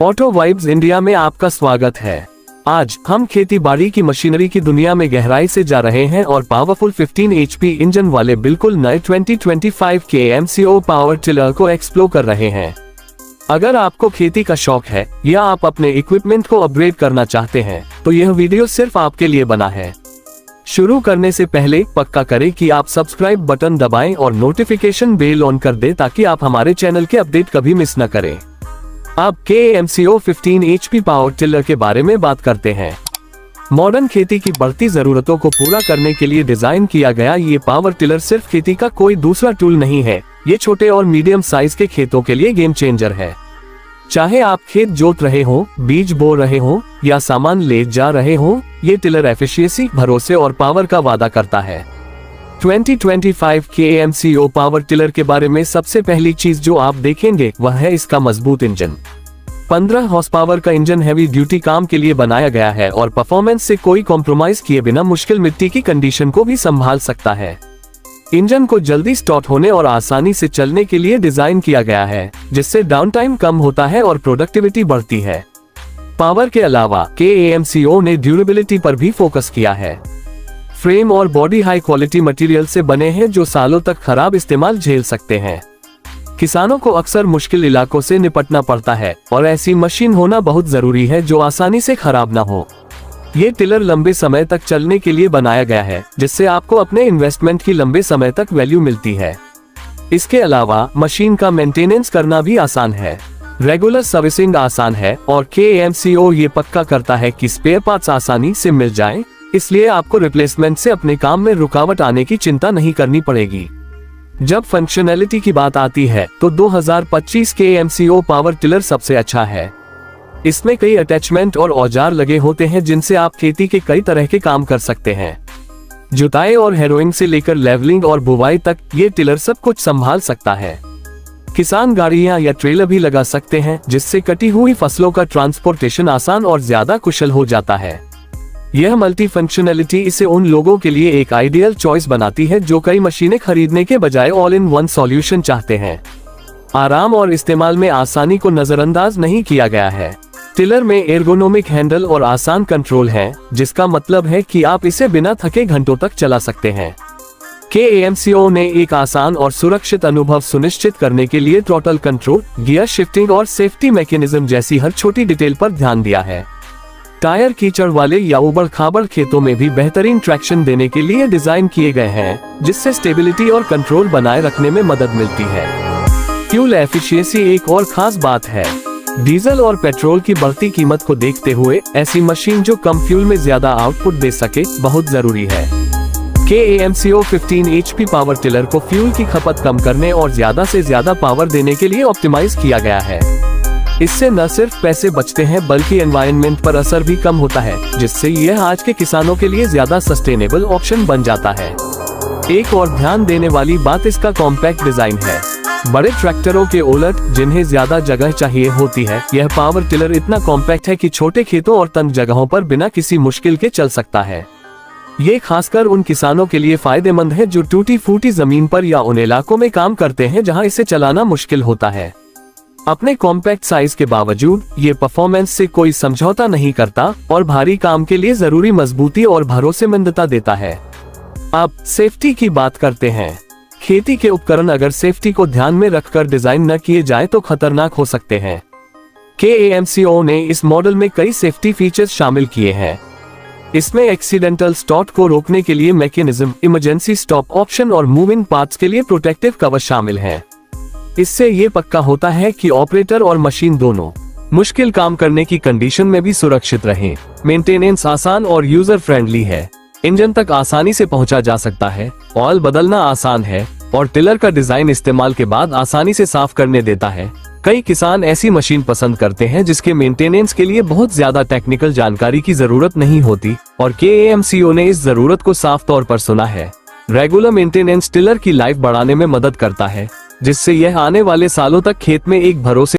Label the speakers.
Speaker 1: Auto vibes India में आपका स्वागत है। आज हम खेती बाड़ी की मशीनरी की दुनिया में गहराई से जा रहे हैं और पावरफुल 15 HP इंजन वाले बिल्कुल नए 2025 के MCO पावर टिलर को एक्सप्लोर कर रहे हैं। अगर आपको खेती का शौक है या आप अपने इक्विपमेंट को अपग्रेड करना चाहते हैं तो यह वीडियो सिर्फ आपके लिए बना है। शुरू करने से पहले पक्का करें कि आप सब्सक्राइब बटन दबाएं और नोटिफिकेशन बेल ऑन कर दें ताकि आप हमारे चैनल के अपडेट कभी मिस न करें। अब MCO 15 HP पावर टिलर के बारे में बात करते हैं। मॉडर्न खेती की बढ़ती जरूरतों को पूरा करने के लिए डिजाइन किया गया ये पावर टिलर सिर्फ खेती का कोई दूसरा टूल नहीं है, ये छोटे और मीडियम साइज के खेतों के लिए गेम चेंजर है। चाहे आप खेत जोत रहे हो, बीज बो रहे हो या सामान ले जा रहे हो, ये टिलर एफिशिएंसी, भरोसे और पावर का वादा करता है। 2025 के MCO पावर टिलर के बारे में सबसे पहली चीज जो आप देखेंगे वह है इसका मजबूत इंजन। 15 हॉर्स पावर का इंजन हैवी ड्यूटी काम के लिए बनाया गया है और परफॉर्मेंस से कोई कॉम्प्रोमाइज किए बिना मुश्किल मिट्टी की कंडीशन को भी संभाल सकता है। इंजन को जल्दी स्टार्ट होने और आसानी से चलने के लिए डिजाइन किया गया है, जिससे डाउन टाइम कम होता है और प्रोडक्टिविटी बढ़ती है। पावर के अलावा MCO ने ड्यूरेबिलिटी पर भी फोकस किया है। फ्रेम और बॉडी हाई क्वालिटी मटेरियल से बने हैं जो सालों तक खराब इस्तेमाल झेल सकते हैं। किसानों को अक्सर मुश्किल इलाकों से निपटना पड़ता है और ऐसी मशीन होना बहुत जरूरी है जो आसानी से खराब ना हो। ये टिलर लंबे समय तक चलने के लिए बनाया गया है, जिससे आपको अपने इन्वेस्टमेंट की लंबे समय तक वैल्यू मिलती है। इसके अलावा मशीन का मेंटेनेंस करना भी आसान है। रेगुलर सर्विसिंग आसान है और MCO ये पक्का करता है कि स्पेयर पार्ट्स आसानी से मिल जाएं, इसलिए आपको रिप्लेसमेंट से अपने काम में रुकावट आने की चिंता नहीं करनी पड़ेगी। जब फंक्शनैलिटी की बात आती है तो 2025 के MCO पावर टिलर सबसे अच्छा है। इसमें कई अटैचमेंट और औजार लगे होते हैं जिनसे आप खेती के कई तरह के काम कर सकते हैं। जुताई और हैरोइंग से लेकर लेवलिंग और बुवाई तक ये टिलर सब कुछ संभाल सकता है। किसान गाड़ियां या ट्रेलर भी लगा सकते हैं, जिससे कटी हुई फसलों का ट्रांसपोर्टेशन आसान और ज्यादा कुशल हो जाता है। यह मल्टी फंक्शनैलिटी इसे उन लोगों के लिए एक आइडियल चॉइस बनाती है जो कई मशीनें खरीदने के बजाय ऑल इन वन सॉल्यूशन चाहते हैं। आराम और इस्तेमाल में आसानी को नजरअंदाज नहीं किया गया है। टिलर में एर्गोनोमिक हैंडल और आसान कंट्रोल है, जिसका मतलब है कि आप इसे बिना थके घंटों तक चला सकते हैं। MCO ने एक आसान और सुरक्षित अनुभव सुनिश्चित करने के लिए थ्रॉटल कंट्रोल, गियर शिफ्टिंग और सेफ्टी मैकेनिज्म जैसी हर छोटी डिटेल पर ध्यान दिया है। टायर कीचड़ वाले या उबड़ खाबड़ खेतों में भी बेहतरीन ट्रैक्शन देने के लिए डिजाइन किए गए हैं, जिससे स्टेबिलिटी और कंट्रोल बनाए रखने में मदद मिलती है। फ्यूल एफिशिएंसी एक और खास बात है। डीजल और पेट्रोल की बढ़ती कीमत को देखते हुए ऐसी मशीन जो कम फ्यूल में ज्यादा आउटपुट दे सके बहुत जरूरी है। MCO 15 HP पावर टिलर को फ्यूल की खपत कम करने और ज्यादा से ज्यादा पावर देने के लिए ऑप्टिमाइज किया गया है। इससे न सिर्फ पैसे बचते हैं बल्कि एनवायरनमेंट पर असर भी कम होता है, जिससे यह आज के किसानों के लिए ज्यादा सस्टेनेबल ऑप्शन बन जाता है। एक और ध्यान देने वाली बात इसका कॉम्पैक्ट डिजाइन है। बड़े ट्रैक्टरों के उलट जिन्हें ज्यादा जगह चाहिए होती है, यह पावर टिलर इतना कॉम्पैक्ट है कि छोटे खेतों और तंग जगहों पर बिना किसी मुश्किल के चल सकता है। ये खासकर उन किसानों के लिए फायदेमंद है जो टूटी फूटी जमीन पर या उन इलाकों में काम करते हैं जहां इसे चलाना मुश्किल होता है। अपने कॉम्पैक्ट साइज के बावजूद ये परफॉर्मेंस से कोई समझौता नहीं करता और भारी काम के लिए जरूरी मजबूती और भरोसेमंदता देता है। अब सेफ्टी की बात करते हैं। खेती के उपकरण अगर सेफ्टी को ध्यान में रखकर डिजाइन न किए जाए तो खतरनाक हो सकते हैं। MCO ने इस मॉडल में कई सेफ्टी फीचर्स शामिल किए हैं। इसमें एक्सीडेंटल स्टार्ट को रोकने के लिए मैकेनिज्म, इमरजेंसी स्टॉप ऑप्शन और मूविंग पार्ट्स के लिए प्रोटेक्टिव कवर शामिल हैं। इससे ये पक्का होता है कि ऑपरेटर और मशीन दोनों मुश्किल काम करने की कंडीशन में भी सुरक्षित रहें। मेंटेनेंस आसान और यूजर फ्रेंडली है। इंजन तक आसानी से पहुंचा जा सकता है, ऑयल बदलना आसान है और टिलर का डिजाइन इस्तेमाल के बाद आसानी से साफ करने देता है। कई किसान ऐसी मशीन पसंद करते हैं जिसके मेंटेनेंस के लिए बहुत ज्यादा टेक्निकल जानकारी की जरूरत नहीं होती और MCO ने इस जरूरत को साफ तौर पर सुना है। रेगुलर मेंटेनेंस टिलर की लाइफ बढ़ाने में मदद करता है, जिससे यह आने वाले सालों तक खेत में एक भरोसे